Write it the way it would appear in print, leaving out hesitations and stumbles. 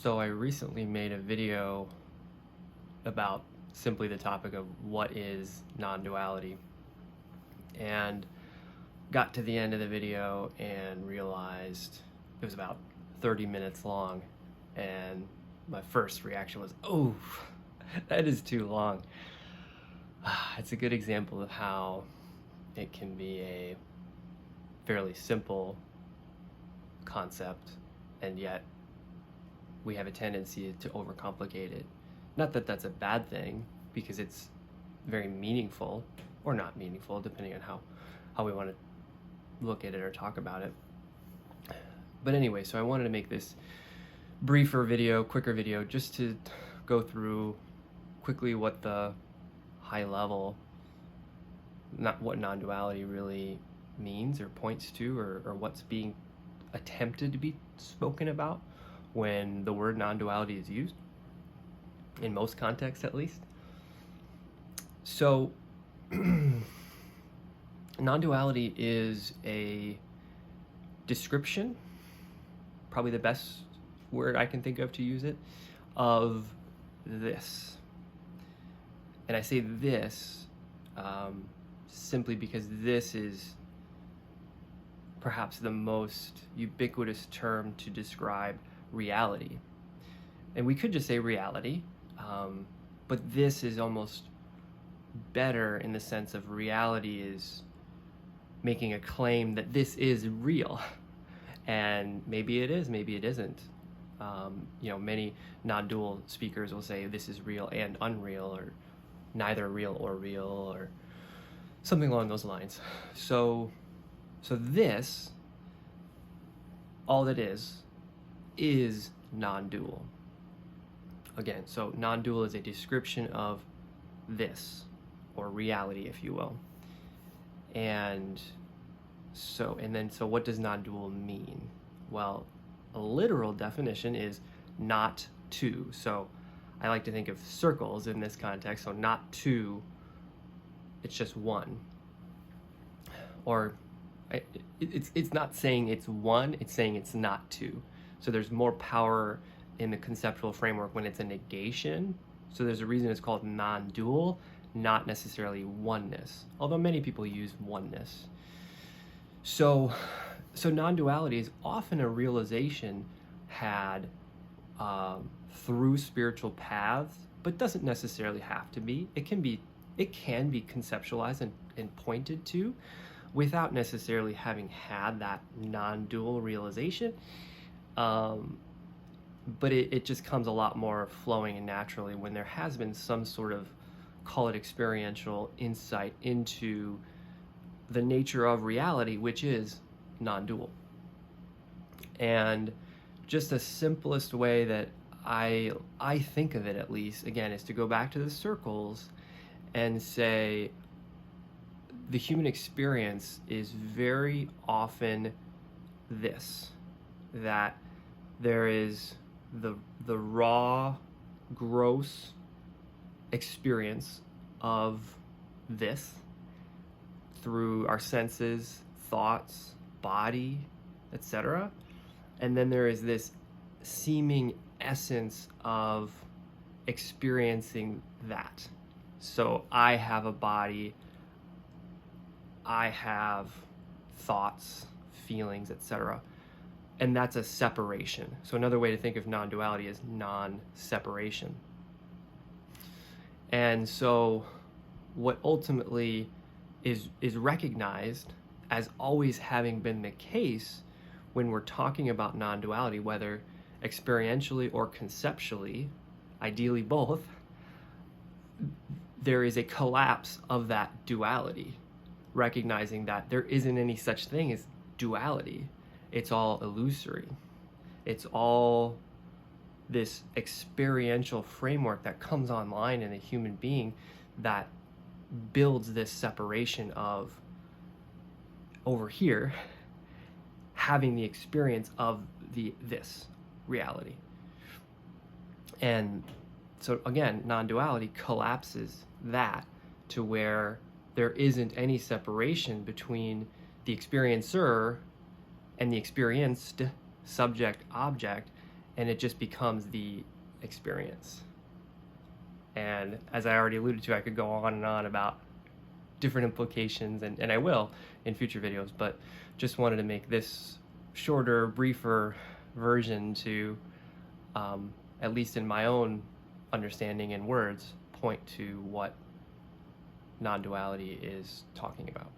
So I recently made a video about simply the topic of what is non-duality, and got to the end of the video and realized it was about 30 minutes long, and my first reaction was, oh, that is too long. It's a good example of how it can be a fairly simple concept, and yet we have a tendency to overcomplicate it. Not that that's a bad thing, because it's very meaningful, or not meaningful, depending on how we want to look at it or talk about it. But anyway, so I wanted to make this briefer video, quicker video, just to go through quickly what the high level, what non-duality really means or points to, or what's being attempted to be spoken about when the word non-duality is used, in most contexts at least. So non-duality is a description, probably the best word I can think of to use it, of this. And I say this simply because this is perhaps the most ubiquitous term to describe reality. And we could just say reality, but this is almost better in the sense of reality is making a claim that this is real. And maybe it is, maybe it isn't. Many non-dual speakers will say this is real and unreal, or neither real, or something along those lines. So this, all that is non-dual. Again, so non-dual is a description of this, or reality, if you will. And so what does non-dual mean? Well, a literal definition is not two. So I like to think of circles in this context. So not two, it's just one. Or it's not saying it's one, it's saying it's not two. So there's more power in the conceptual framework when it's a negation. So there's a reason it's called non-dual, not necessarily oneness, although many people use oneness. So non-duality is often a realization had through spiritual paths, but doesn't necessarily have to be. It can be conceptualized and pointed to without necessarily having had that non-dual realization. But it just comes a lot more flowing and naturally when there has been some sort of, call it experiential insight into the nature of reality, which is non-dual. And just the simplest way that I think of it, at least, again, is to go back to the circles and say the human experience is very often this, that there is the raw, gross experience of this through our senses, thoughts, body, etc. And then there is this seeming essence of experiencing that. So I have a body, I have thoughts, feelings, etc. And that's a separation. So another way to think of non-duality is non-separation. And so what ultimately is recognized as always having been the case when we're talking about non-duality, whether experientially or conceptually, ideally both, there is a collapse of that duality, recognizing that there isn't any such thing as duality. It's all illusory. It's all this experiential framework that comes online in a human being that builds this separation of, over here, having the experience of this reality. And so again, non-duality collapses that to where there isn't any separation between the experiencer and the experienced, subject, object, and it just becomes the experience. And as I already alluded to, I could go on and on about different implications, and I will in future videos, but just wanted to make this shorter, briefer version to, at least in my own understanding and words, point to what non-duality is talking about.